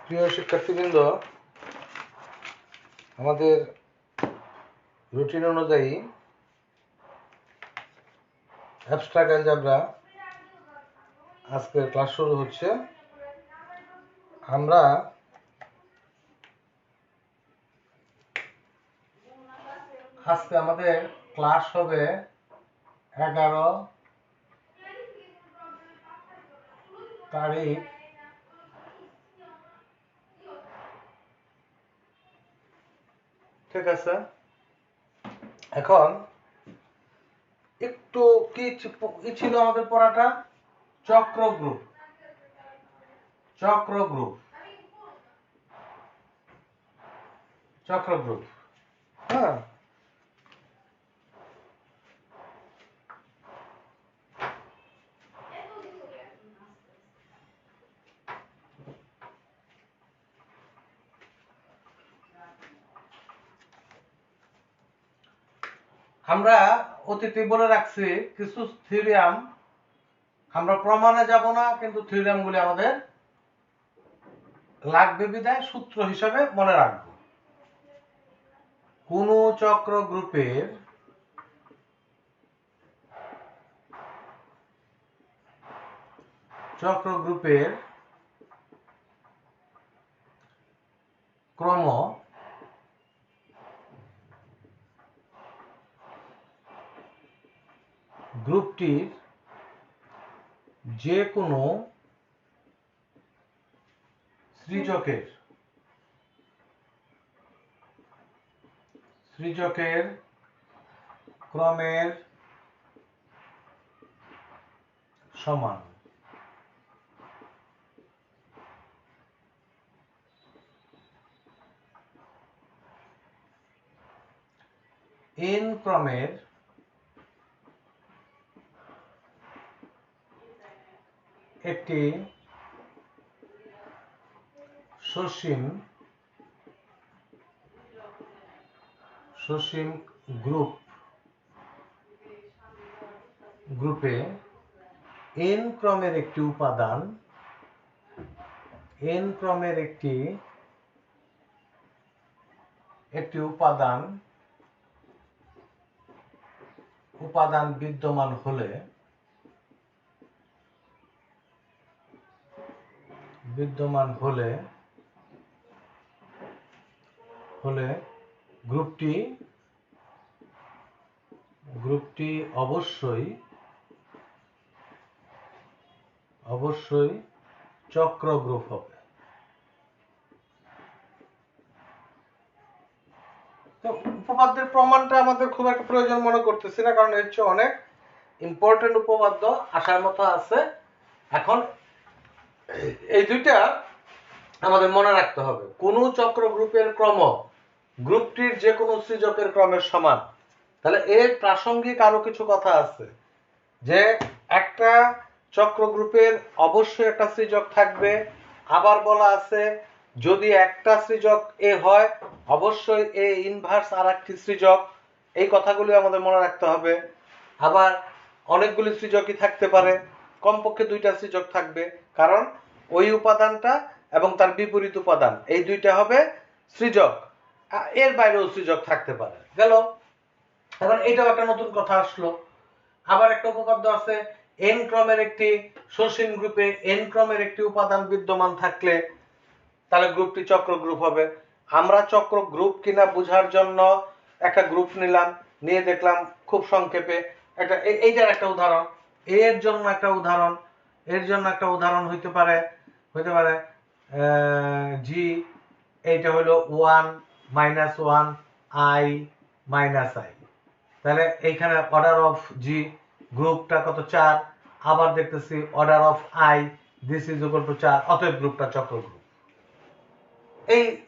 প্রিয় শিক্ষার্থীবৃন্দ, আমাদের রুটিন অনুযায়ী অ্যাবস্ট্রাক্ট অ্যালজেব্রা আজকের ক্লাস শুরু হচ্ছে। আমরা আজকে আমাদের ক্লাস হবে 11 তারিখ ঠিক আছে। এখন একটু কি ছিল আমাদের পড়াটা? চক্র গ্রুপ হ্যাঁ, আমরা অতীতে বলে রাখছি কিছু থিওরিয়াম, আমরা প্রমাণে যাব না, কিন্তু থিওরিয়াম গুলি আমাদের লাগবে বিদায় সূত্র হিসাবে মনে রাখবো। কোন চক্র গ্রুপের ক্রম গ্রুপটির যে কোনো সৃজকের ক্রমের সমান। n ক্রমের একটি সসীম গ্রুপে n ক্রমের একটি উপাদান বিদ্যমান হলে গ্রুপটি অবশ্যই চক্র গ্রুপ হবে। তো উপপাদ্যের প্রমাণটা আমাদের খুব একটা প্রয়োজন মনে করতেছি না, কারণ এর চেয়ে অনেক ইম্পর্টেন্ট উপপাদ্য আসার মতো আছে। এখন এই দুইটা আমাদের মনে রাখতে হবে। কোন চক্র গ্রুপের ক্রম গ্রুপটির যে কোনো সৃজকের ক্রমের সমান। তাহলে এর প্রাসঙ্গিক আরো কিছু কথা আছে, যে একটা চক্র গ্রুপের অবশ্যই একটা সৃজক থাকবে। আবার বলা আছে যদি একটা সৃজক এ হয় অবশ্যই এ ইনভার্স আর একটি সৃজক। এই কথাগুলি আমাদের মনে রাখতে হবে। আবার অনেকগুলি সৃজকই থাকতে পারে, কমপক্ষে দুইটা সৃজক থাকবে, কারণ ওই উপাদানটা এবং তার বিপরীত উপাদান এই দুইটা হবে সৃজক। এর বাইরেও সৃজক থাকতে পারে। গেল। এবার এটাও একটা নতুন কথা আসলো। আবার একটা উপপাদ্য আছে, n ক্রমের একটি সসীম গ্রুপে n ক্রমের একটি উপাদান বিদ্যমান থাকলে তাহলে গ্রুপটি চক্র গ্রুপ হবে। আমরা চক্র গ্রুপ কিনা বোঝার জন্য একটা গ্রুপ নিলাম, নিয়ে দেখলাম খুব সংক্ষেপে এইটার একটা উদাহরণ, এর জন্য একটা উদাহরণ হইতে পারে জি, এইটা হলো 1 -1 i - i। তাহলে এইখানে অর্ডার অফ জি গ্রুপটা কত? 4। আবার দেখতেছি order of I this is equal two 4, অতএব গ্রুপটা চক্র গ্রুপ।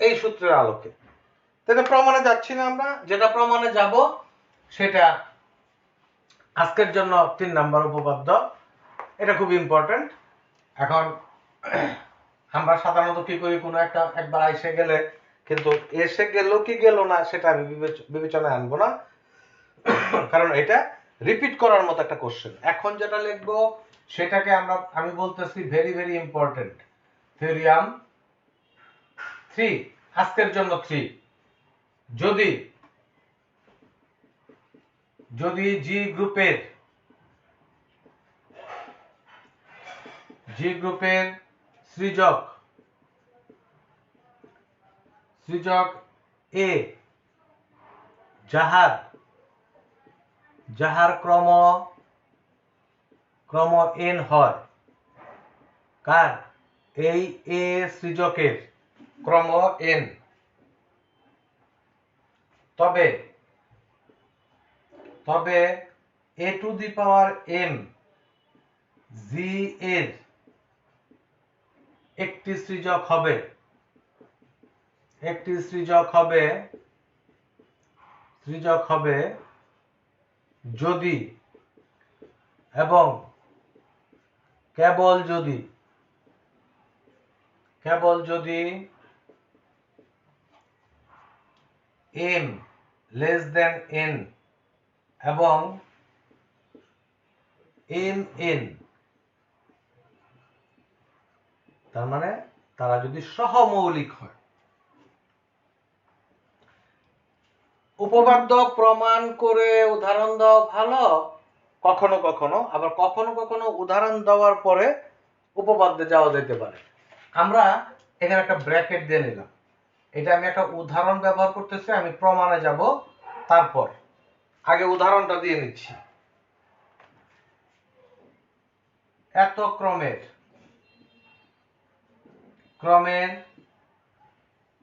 এই সূত্রের আলোকে তাহলে প্রমাণে যাচ্ছি না, আমরা যেটা প্রমাণে যাব সেটা আজকের জন্য 3 নাম্বার উপপাদ্য। এটা খুব ইম্পর্টেন্ট। এখন আমরা সাধারণত কি করি, কোনো একবার এসে গেলে, কিন্তু এসে গেল কি গেল না সেটা আমি বিবেচনায় আনবো না, কারণ এটা রিপিট করার মতো একটা কোশ্চেন। এখন যেটা লিখবো সেটাকে আমি বলতেছি ভেরি ভেরি ইম্পর্টেন্ট। থিওরিয়াম 3, আজকের জন্য 3। যদি জি গ্রুপের সৃজক এ যাহার ক্রম n হয়, কার? এই এ সৃজকের ক্রম n, তবে a two the power m জি এর একটি সৃজক হবে যদি এবং কেবল যদি m লেস দেন n এবং mn, তার মানে তারা যদি সহমৌলিক হয়। উপপাদ্য প্রমাণ করে উদাহরণ দেওয়া ভালো কখনো কখনো, আবার কখনো কখনো উদাহরণ দেওয়ার পরে উপপাদ্যে যাওয়া যেতে পারে। আমরা এখানে একটা ব্র্যাকেট দিয়ে নিলাম, এটা আমি একটা উদাহরণ ব্যবহার করতেছি, আমি প্রমাণে যাব, তারপর আগে উদাহরণটা দিয়ে নিচ্ছি। এত ক্রমের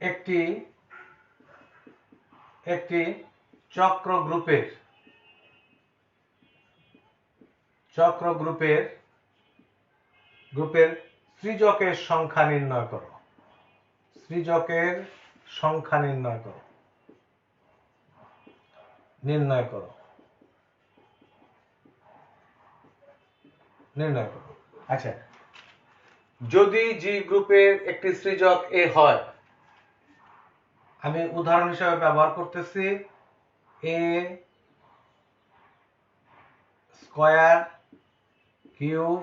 একটি চক্র গ্রুপের সৃজকের সংখ্যা নির্ণয় করো। নির্ণয় করো। আচ্ছা, যদি জি গ্রুপের একটি সৃজক এ হয়, আমি উদাহরণ হিসেবে ব্যবহার করতেছি এ স্কয়ার কিউব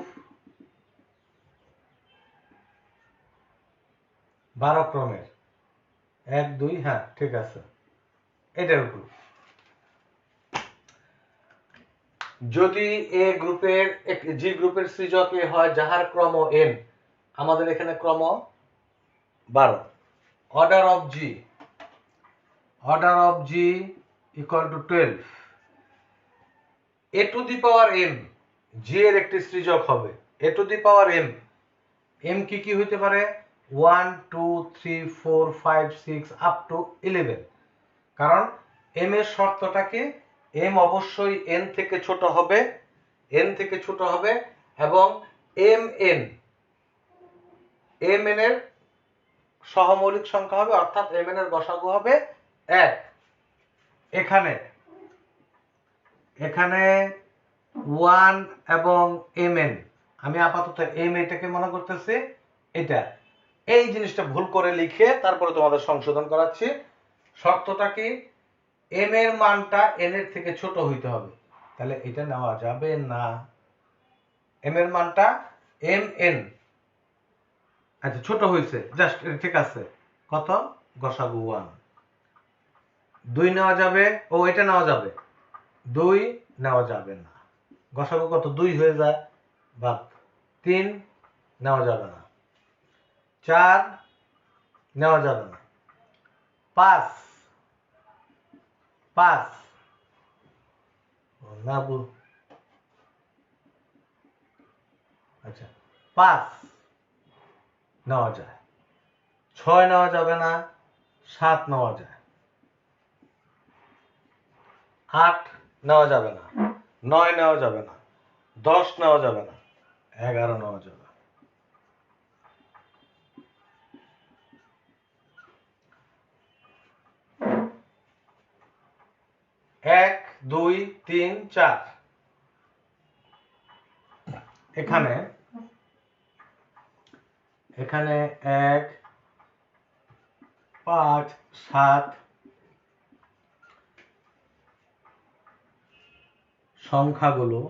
12 ক্রমের 1 2, হ্যাঁ ঠিক আছে, এটার উপর যদি জি গ্রুপের সৃজক এ হয় যাহার ক্রম n, আমাদের এখানে ক্রম 12, order of G equal to 12, A to the power m জি এর একটি সৃজক হবে। এ টু দি পাওয়ার m কি হইতে পারে? 1 2 3 4 5 6 আপ টু 11, কারণ m এর শর্তটা কি? m অবশ্যই n থেকে ছোট হবে এবং mn এর সহমৌলিক সংখ্যা হবে, অর্থাৎ mn এর গসাগু হবে 1। এখানে 1 এবং mn, আমি আপাতত m এটাকে মনে করতেছি, এটা এই জিনিসটা ভুল করে লিখে তারপরে তোমাদের সংশোধন করাচ্ছি। শর্তটা কি? m এর মানটা n এর থেকে ছোট হইতে হবে, তাহলে এটা নেওয়া যাবে না। m এর মানটা mn, আচ্ছা ছোট হয়েছে, জাস্ট ঠিক আছে, কত? গসাগু 1। 2 নেওয়া যাবে, ও এটা নেওয়া যাবে, 2 নেওয়া যাবে না, গসাগু কত? 2 হয়ে যায়, বাদ। 3 নেওয়া যাবে না, 4 নেওয়া যাবে না, 5 না আচ্ছা 5 নেওয়া যায়, 6 নেওয়া যাবে না, 7 নেওয়া যায়, 8 নেওয়া যাবে না, 9 নেওয়া যাবে না, 10 নেওয়া যাবে না, 11 নেওয়া যাবে। 1 2 3 4, এখানে 1 5 7 সংখ্যাগুলো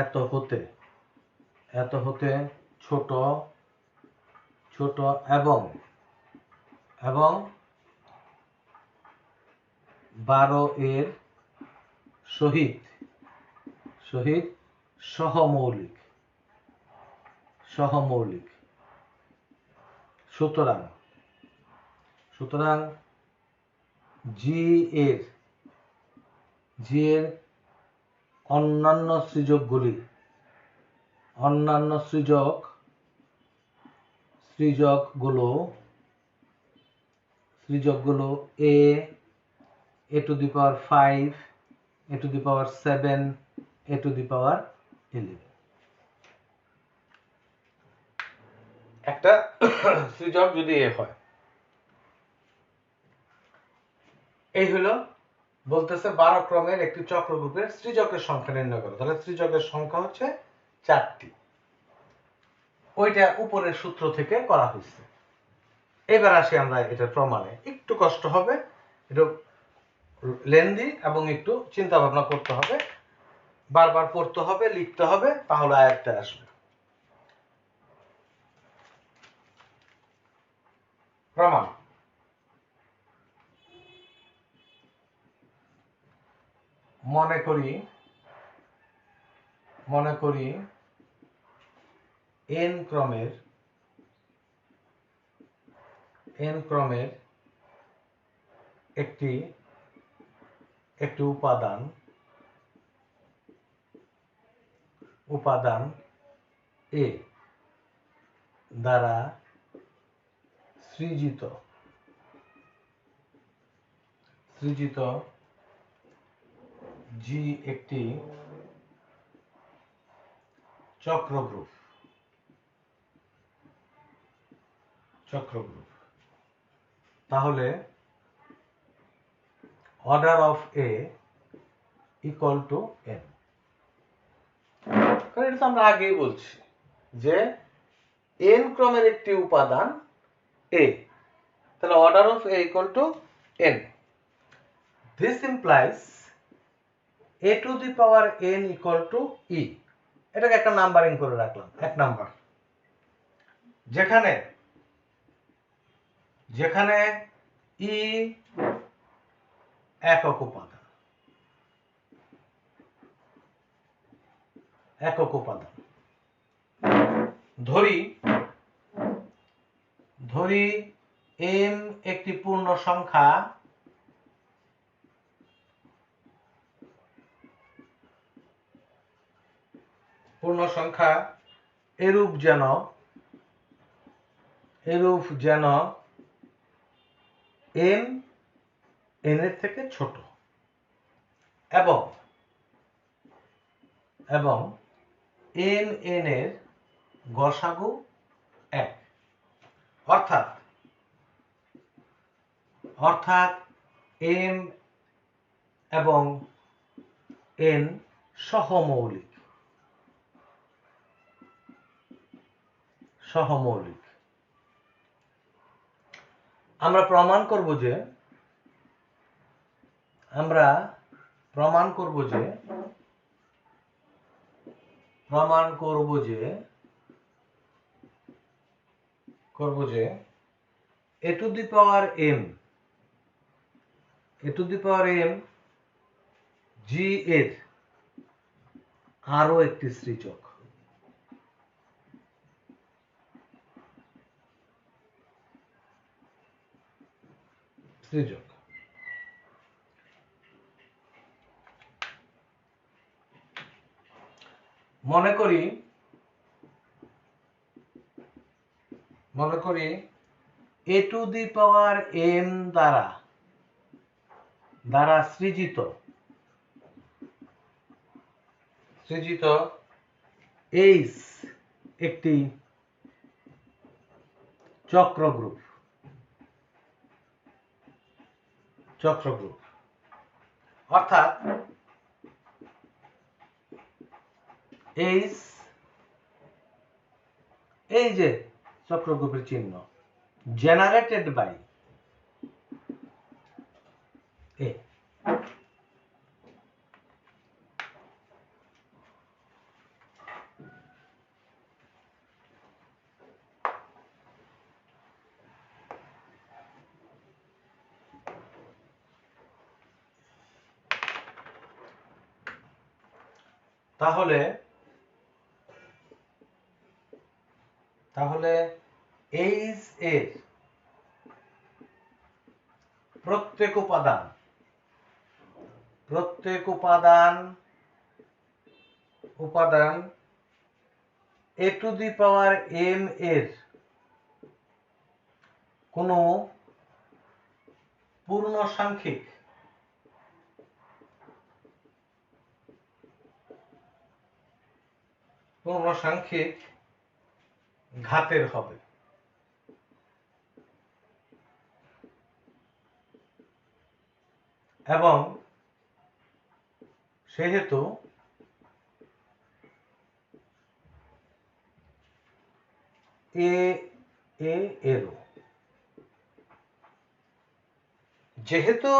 এত হতে এত হতে ছোট ছোট এবং এবং 12 এর সহিত সহিত সহমৌলিক সহমৌলিক সুতরাং সুতরাং জি এর অন্যান্য সৃজকগুলো a to the power 5, a to the power 7, a to the power 11 একটা সৃজক যদি a হয়, এই হলো বলতেছে 12 ক্রমের একটি চক্রগ্রুপের সৃজকের সংখ্যা নির্ণয় করো। তাহলে সৃজকের সংখ্যা হচ্ছে 4টি, ওইটা উপরের সূত্র থেকে করা হয়েছে। এবার আসি আমরা এটার প্রমাণে। একটু কষ্ট হবে, একটু লেন্দি এবং একটু চিন্তা ভাবনা করতে হবে, বারবার পড়তে হবে, লিখতে হবে, তাহলে আয়ত্তে আসবে। প্রমাণ। মনে করি n ক্রমের একটি উপাদান A দ্বারা সৃজিত G একটি চক্রগ্রুপ তাহলে order of A equal to n। কারণ এটা তো আমরা আগেই বলছি যে n ক্রমের একটি উপাদান A, তাহলে order of A equal to n। This implies a to the power n equal to e। এটাকে একটা নাম্বারিং করে রাখলাম, 1 নাম্বার। যেখানে e একক উপাদান। ধরি m একটি পূর্ণ সংখ্যা, এরূপ যেন m n এর থেকে ছোট এবং n এর গসাগু 1। অর্থাৎ m এবং n সহমৌলিক। আমরা প্রমাণ করব যে a to the power m G এর আরো একটি সৃজক। মনে করি a to the power m দ্বারা সৃজিত H একটি চক্রগ্রুপ। অর্থাৎ H, এই যে চক্রগ্রুপের চিহ্ন, জেনারেটেড বাই A। তাহলে তাহলে এইচ এর প্রত্যেক উপাদান এ টু দি পাওয়ার এম এর কোন পূর্ণ সাংখ্যিক ঘাতের হবে। এবং সেহেতু এরও, যেহেতু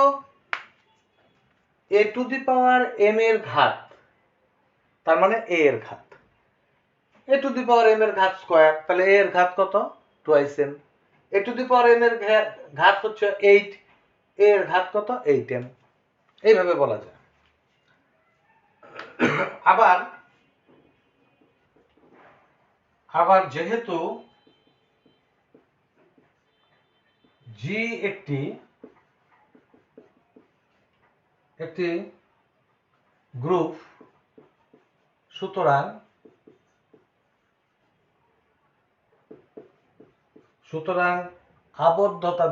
এ টু দি পাওয়ার এম এর ঘাত, তার মানে এ এর ঘাত, এ টু দি পাওয়ার এম এর ঘাত স্কয়ার, তাহলে এ এর ঘাত কত? Twice M. A to the power M এর ঘাত হচ্ছে 8, এ এর ঘাত কত? 8m। এইভাবে বলা যায়। আবার যেহেতু জি একটি গ্রুপ, সুতরাং আবদ্ধতা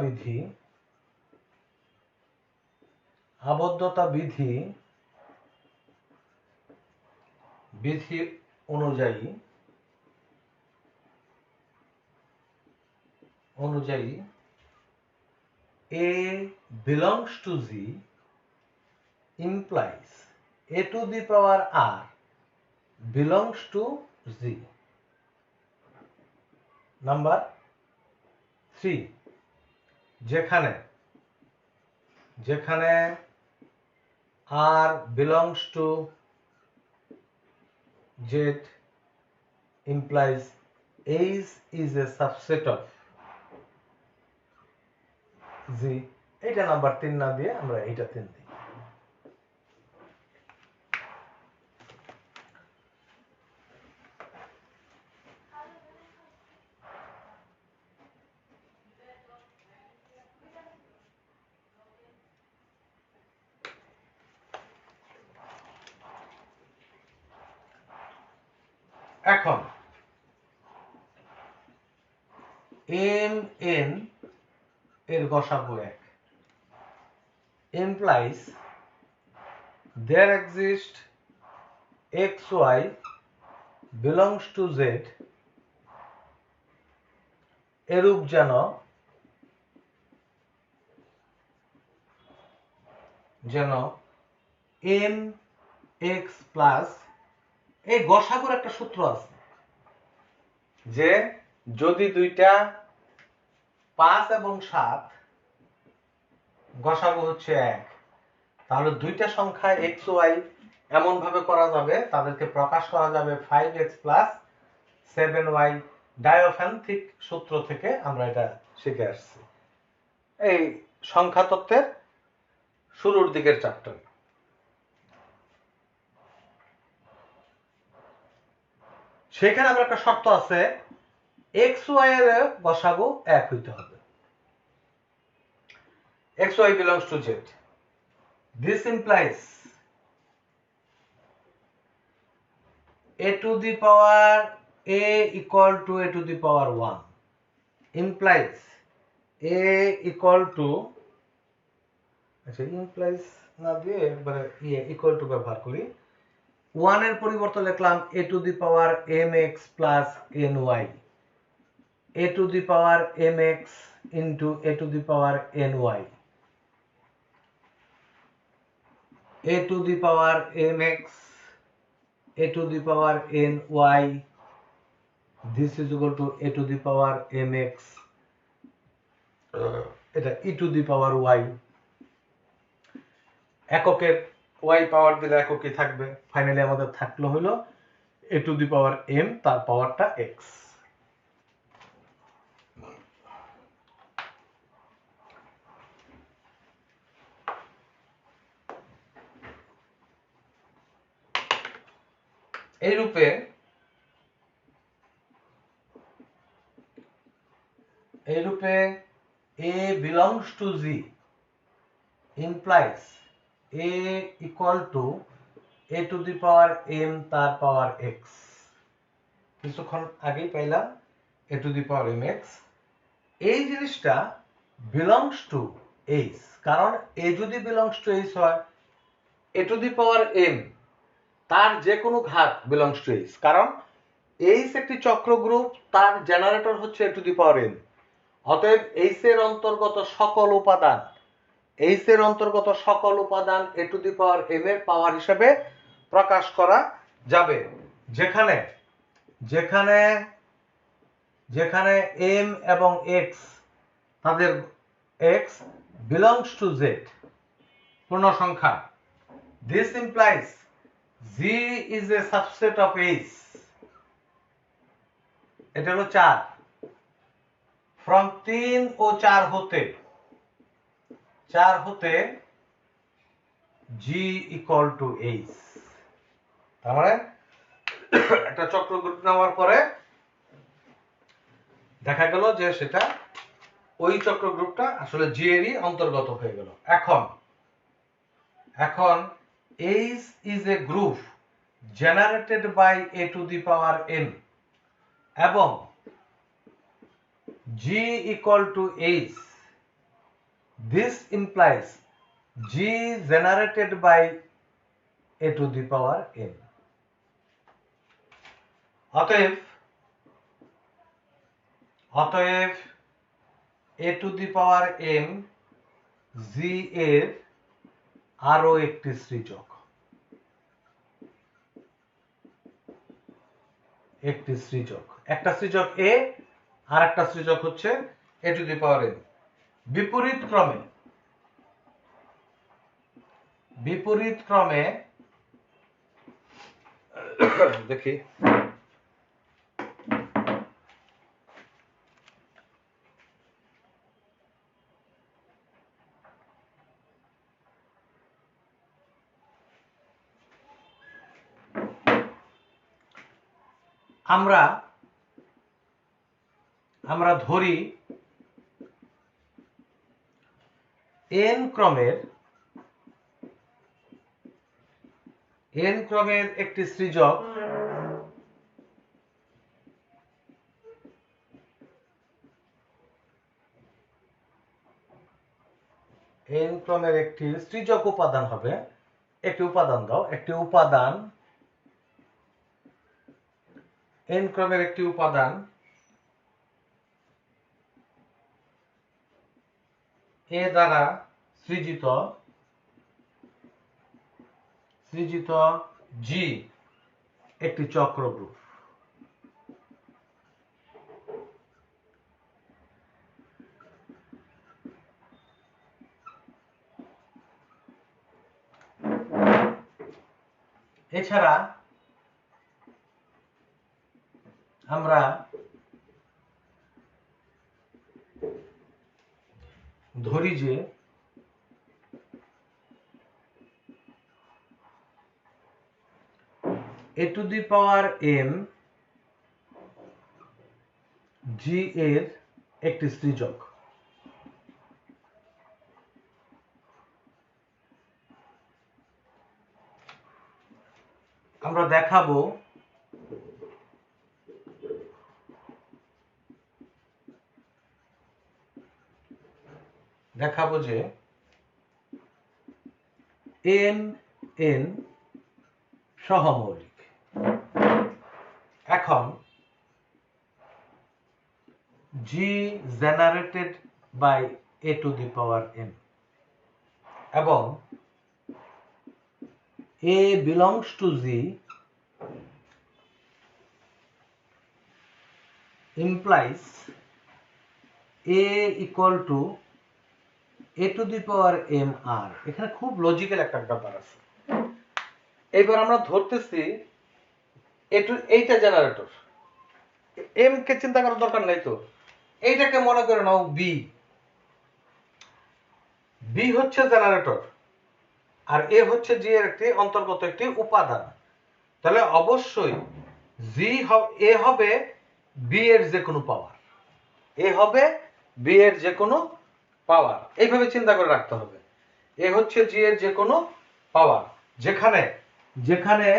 বিধি অনুযায়ী A belongs to Z implies A to the power R belongs to Z. Number 3, যেখানে R belongs to Z implies H is a subset of Z. এটা নাম্বার 3 না দিয়ে আমরা এটা 3 দিই। এখন এম এন এর গসাগু 1 implies there exists xy belongs to Z এরূপ যেন এম এক্স প্লাস, এই গসাগুর একটা সূত্র আছে যে যদি দুইটা 5 এবং 7 গসাগু হচ্ছে 1, তাহলে দুইটা সংখ্যা এক্স ওয়াই এমন ভাবে করা যাবে, তাদেরকে প্রকাশ করা যাবে 5x প্লাস 7y। ডায়োফ্যান্থিক সূত্র থেকে আমরা এটা শিখে আসছি, এই সংখ্যা তত্ত্বের শুরুর দিকের চ্যাপ্টার। সেখানে আমরা একটা শর্ত আছে, এক্স ওয়াই এর গসাগু 1 হইতে হবে। xy belongs to Z. This implies a to the power a equal to a to the power 1 implies a equal to, আচ্ছা implies না দিয়ে একবারে equal to ব্যবহার করি, 1 এর পরিবর্তে লিখলাম a to the power mx plus ny, a to the power mx into a to the power ny, a to the power mx, a to the power ny, this is equal to a to the power mx, এটা e to the power y, এককের y পাওয়ার দিলে এককই থাকবে। Finally আমাদের থাকলো হলো a to the power m, তার পাওয়ারটা x। এই রূপে A belongs to G implies A equal to A to the power m তার পাওয়ার x। কিছুক্ষণ আগেই পাইলাম A to the power mx। এই জিনিসটা belongs to h, কারণ A যদি belongs to h হয় A to the power m তার যে কোনো ঘাত belongs to h, কারণ h একটি চক্র গ্রুপ, তার জেনারেটর হচ্ছে A to the power m। অতএব h এর অন্তর্গত সকল উপাদান A to the power m এর পাওয়ার হিসেবে প্রকাশ করা যাবে, যেখানে m এবং x তাদের x belongs to z পূর্ণ সংখ্যা। This implies G is a subset of H। এটা হলো 4 from 3 ও 4 হতে G equal to H। তার মানে একটা চক্র গ্রুপ নেওয়ার পরে দেখা গেল যে সেটা ওই চক্র গ্রুপটা আসলে G এরই অন্তর্গত হয়ে গেল। এখন H is a group generated by A to the power m এবং G equal to H। This implies G generated by A to the power m। অতএব A to the power m G এর আরো একটি সূচক, একটা সূচক A আর একটা সূচক হচ্ছে A to the power m। বিপরীত ক্রমে দেখি আমরা ধরি n ক্রমের একটি সূচক উপাদান হবে। একটি উপাদান দাও, n ক্রমের একটি উপাদান A দ্বারা সৃজিত G একটি চক্র গ্রুপ। এছাড়া আমরা ধরি যে A to the power m G এর একটি সূচক। আমরা দেখাবো যে mn সহমৌলিক। এখন G generated by A to the power m এবং A belongs to G implies A equal to A to the power m r। এখানে খুব লজিক্যাল একটা ব্যাপার আছে। এবার আমরা ধরতেছি এইটা জেনারেটর, m কে চিন্তা করার দরকার নাই তো, এইটাকে মনে করে নাও b হচ্ছে জেনারেটর আর A হচ্ছে G এর একটি অন্তর্গত একটি উপাদান। তাহলে অবশ্যই এ হবে বি এর যে কোনো পাওয়ার, এ হবে বি এর যে কোনো পাওয়ার, এইভাবে চিন্তা করে রাখতে হবে। এ হচ্ছে জি এর যে কোনো পাওয়ার, যেখানে যেখানে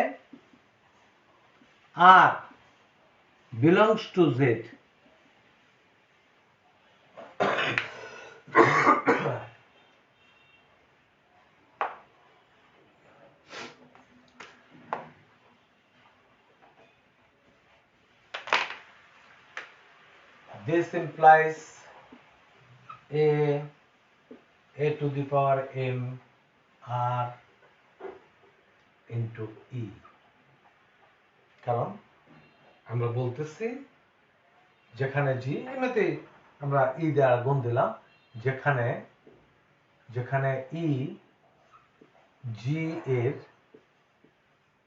R belongs to Z, this implies a to the power m r into e, কারণ আমরা বলতেছি যেখানে জি, এমনিতেই আমরা ই দ্বারা গুণ দিলাম, যেখানে যেখানে ই জি এর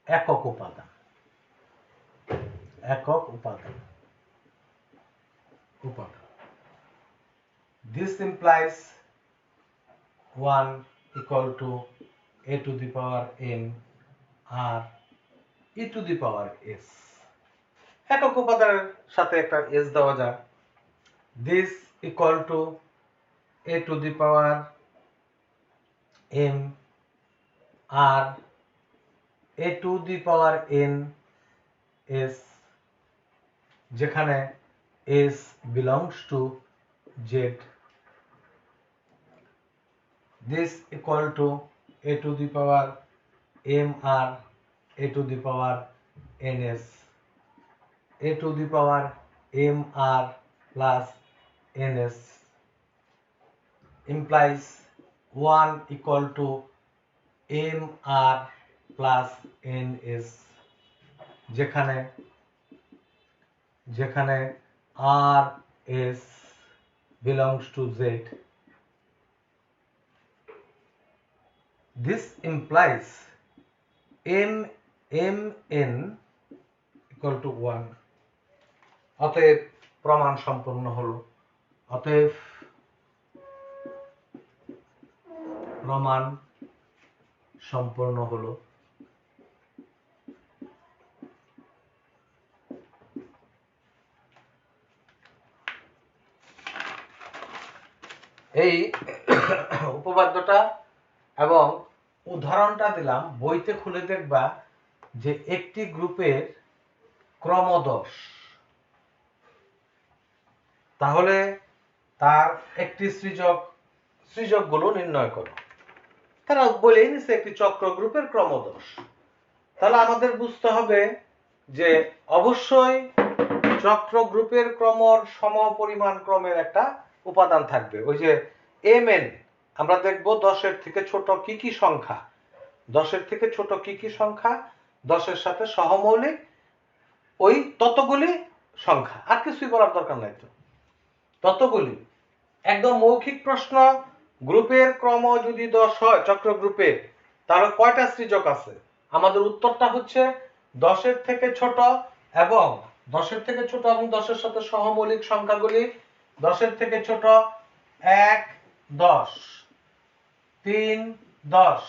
একক উপাদান, একক উপাদান উপাদান। This implies 1 equal to a to the power n r e to the power s, একক উপাদানের সাথে একটা s দেওয়া যায়। This equal to a to the power m r a to the power n s, যেখানে s belongs to z। This equal to a to the power m r a to the power n s, a to the power m r plus n s implies 1 equal to m r plus n s, যেখানে যেখানে r s belongs to z। This implies m n equal to 1। অতএব প্রমাণ সম্পূর্ণ হলো, অতএব প্রমাণ সম্পূর্ণ হলো। এই উপপাদ্যটা এবং উদাহরণটা দিলাম, বইতে খুলে দেখবা যে একটি গ্রুপের ক্রমদশ, তাহলে তার একটি সৃজকগুলো নির্ণয় করো। তারা বলেই নিছে একটি চক্র গ্রুপের ক্রমদশ, তাহলে আমাদের বুঝতে হবে যে অবশ্যই চক্র গ্রুপের ক্রমর সমপরিমাণ ক্রমের একটা উপাদান থাকবে। ওই যে এম এন, আমরা দেখব 10-এর থেকে ছোট কি কি সংখ্যা, 10-এর থেকে ছোট কি কি সংখ্যা, 10-এর সাথে সহমৌলিক ওই ততগুলি সংখ্যা, আর কিছুই বলার দরকার নাই। তো ততগুলি একদম মৌখিক প্রশ্ন, গ্রুপের ক্রম যদি 10 হয় চক্র গ্রুপের, তাহলে কয়টা সৃজক আছে? আমাদের উত্তরটা হচ্ছে 10-এর থেকে ছোট এবং 10-এর থেকে ছোট এবং 10-এর সাথে সহমৌলিক সংখ্যাগুলি 10-এর থেকে ছোট 1 10, 3 10,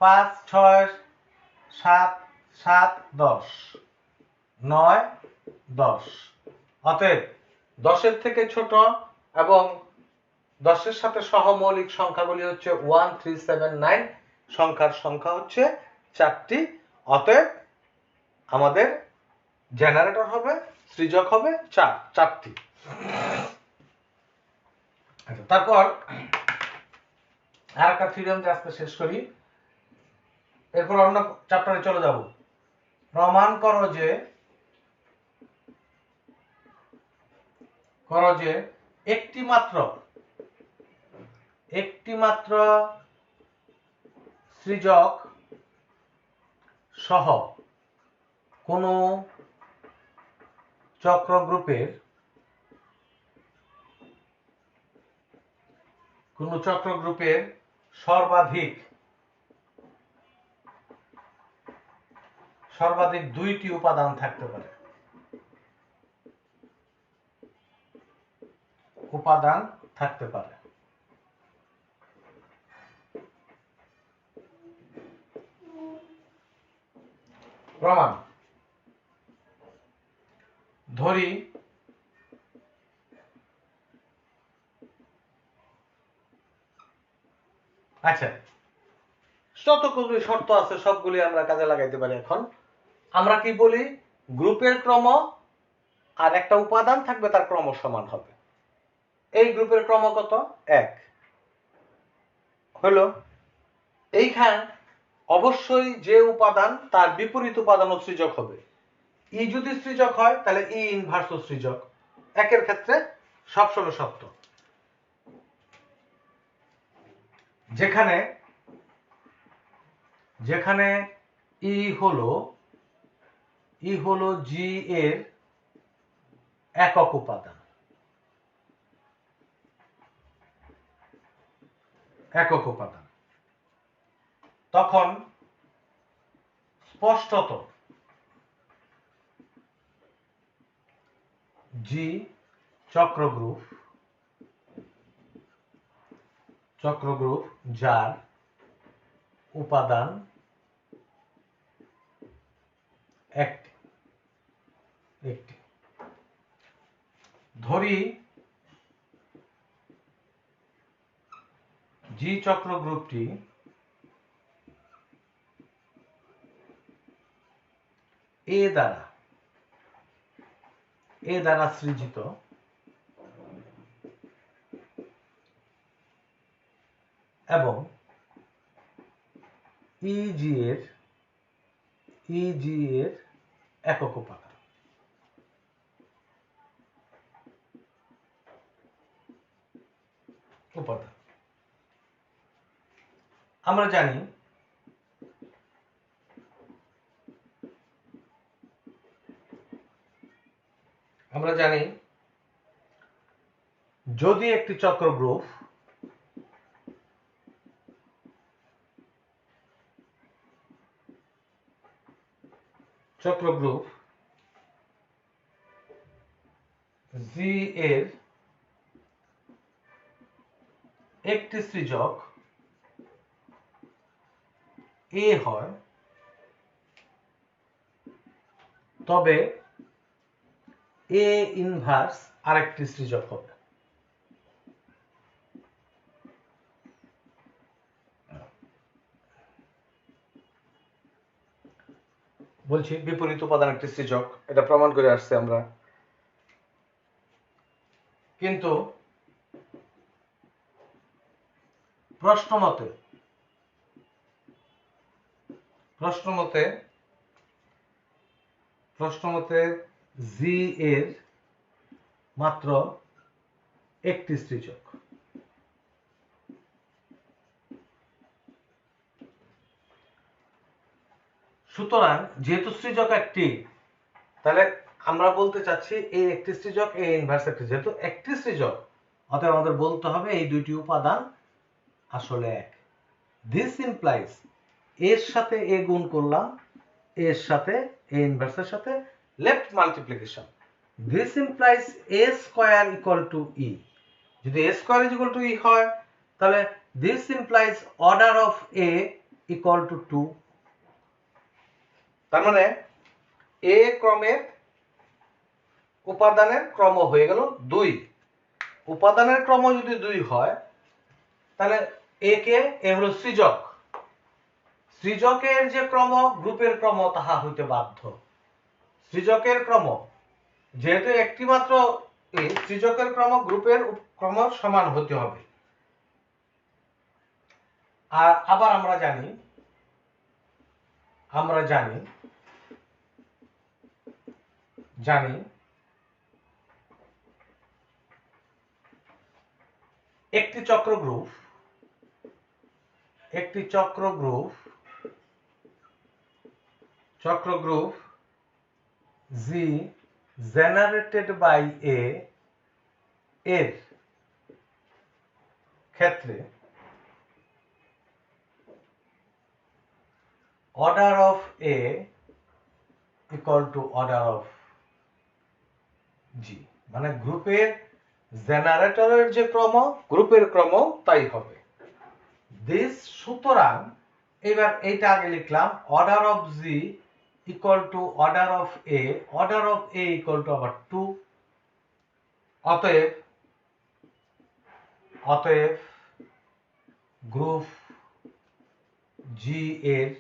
5 6 7 7 10, 9 10। অতএব 10-এর থেকে ছোট এবং 10-এর সাথে সহমৌলিক সংখ্যাগুলি হচ্ছে 1 3 7 9, সংখ্যার সংখ্যা হচ্ছে 4টি। অতএব আমাদের জেনারেটর হবে, সৃজক হবে 4টি। তারপর আর একটা থিওরেম দিয়ে আজকে শেষ করি, এরপর আমরা চ্যাপ্টারে চলে যাব। প্রমাণ করো যে একটি মাত্র সৃজক সহ কোন চক্র গ্রুপের সর্বাধিক 2টি উপাদান থাকতে পারে। প্রমাণ ধরি আচ্ছা যতগুলি শর্ত আছে সবগুলি আমরা কাজে লাগাইতে পারি। এখন আমরা কি বলি, গ্রুপের ক্রম আর একটা উপাদান থাকবে তার ক্রম সমান হবে। এই গ্রুপের ক্রম কত? 1 হলো। এইখান অবশ্যই যে উপাদান তার বিপরীত উপাদানও সৃজক হবে। ই যদি সৃজক হয় তাহলে ই ইনভার্সও সৃজক, একের ক্ষেত্রে সবসময় সত্য। যেখানে যেখানে ই হলো জি এর একক উপাদান, তখন স্পষ্টত জি চক্রগ্রুপ যার উপাদান একটি ধরি জি চক্রগ্রুপটি এ দ্বারা সৃজিত এবং ইজি এর একক উপাদান। আমরা জানি যদি একটি চক্রগ্রুপ জি এর একটি সৃজক এ হয়, তবে এ ইনভার্স আরেকটি সৃজক হবে। বলছি বিপরীত উপাদান একটি সৃজক, এটা প্রমাণ করে আসছে আমরা। কিন্তু প্রশ্নমতে জি এর মাত্র একটি সৃজক। সুতরাং যেহেতু সৃজক একটি, তাহলে আমরা বলতে চাচ্ছি এই একটি সৃজক, এ ইনভার্স একটি, যেহেতু একটি সৃজক অতএব আমাদের বলতে হবে এই দুইটি উপাদান আসলে এক। দিস ইমপ্লাইজ এর সাথে এ গুণ করলাম, এর সাথে এ ইনভার্সের সাথে left multiplication, this implies A square equal to E. যদি A square is equal to E হয় তাহলে this implies order of A equal to 2। তার মানে এ ক্রমের উপাদানের ক্রম হয়ে গেল 2। উপাদানের ক্রম যদি 2 হয় তাহলে এ হলো সৃজক, সৃজকের যে ক্রম গ্রুপের ক্রম তাহা হইতে বাধ্য। সৃজকের ক্রম যেহেতু একটি মাত্র সৃজকের ক্রম গ্রুপের ক্রম সমান হতে হবে। আর আবার আমরা জানি একটি চক্রগ্রুপ জি জেনারেটেড বাই এ এর ক্ষেত্রে order of A equal to order of G, মানে গ্রুপের জেনারেটরের যে ক্রম গ্রুপের ক্রম তাই হবে। দিস, সুতরাং এবার এইটা আগে লিখলাম, order of G equal to order of A equal to আবার 2। অতএব গ্রুপ জি এর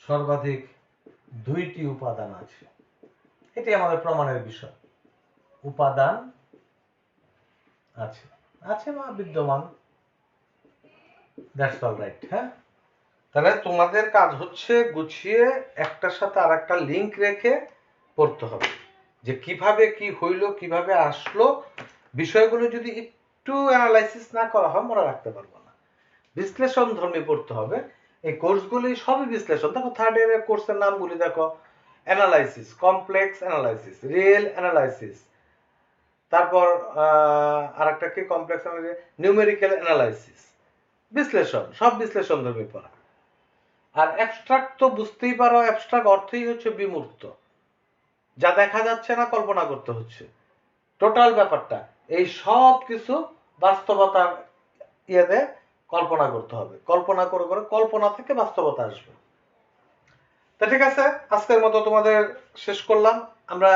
সর্বাধিক দুইটি উপাদান আছে। এটি আমাদের প্রমাণের বিষয়। উপাদান আছে বা বিদ্যমান, দ্যাটস অল রাইট। হ্যাঁ, তাহলে তোমাদের কাজ হচ্ছে গুছিয়ে একটার সাথে আর একটা লিঙ্ক রেখে পড়তে হবে, যে কিভাবে কি হইলো, কিভাবে আসলো। বিষয়গুলো যদি একটু অ্যানালাইসিস না করা হয় মনে রাখতে পারবো না। বিশ্লেষণ ধর্মী পড়তে হবে। এই কোর্সগুলি সবই বিশ্লেষণ। দেখো থার্ড ইয়ারের কোর্সের নামগুলি দেখো, analysis, complex analysis, real analysis, তারপর আরেকটা কি কমপ্লেক্স নিউমেরিক্যাল অ্যানালাইসিস, বিশ্লেষণ, সব বিশ্লেষণ ধর্মী পড়া। আর অ্যাবস্ট্রাক্ট তো বুঝতেই পারো, অ্যাবস্ট্রাক্ট অর্থই হচ্ছে বিমূর্ত, যা দেখা যাচ্ছে না, কল্পনা করতে হচ্ছে। টোটাল ব্যাপারটা এই সব কিছু বাস্তবতার ইয়েতে কল্পনা করতে হবে। কল্পনা করে কল্পনা থেকে বাস্তবতা আসবে। তা ঠিক আছে, আজকের মতো তোমাদের শেষ করলাম। আমরা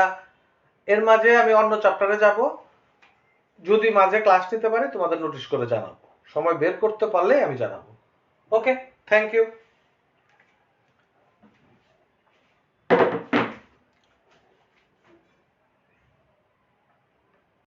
এর মাঝে আমি অন্য চ্যাপ্টারে যাব, যদি মাঝে ক্লাস নিতে পারি তোমাদের নোটিশ করে জানাবো, সময় বের করতে পারলেই আমি জানাবো। ওকে, থ্যাংক ইউ।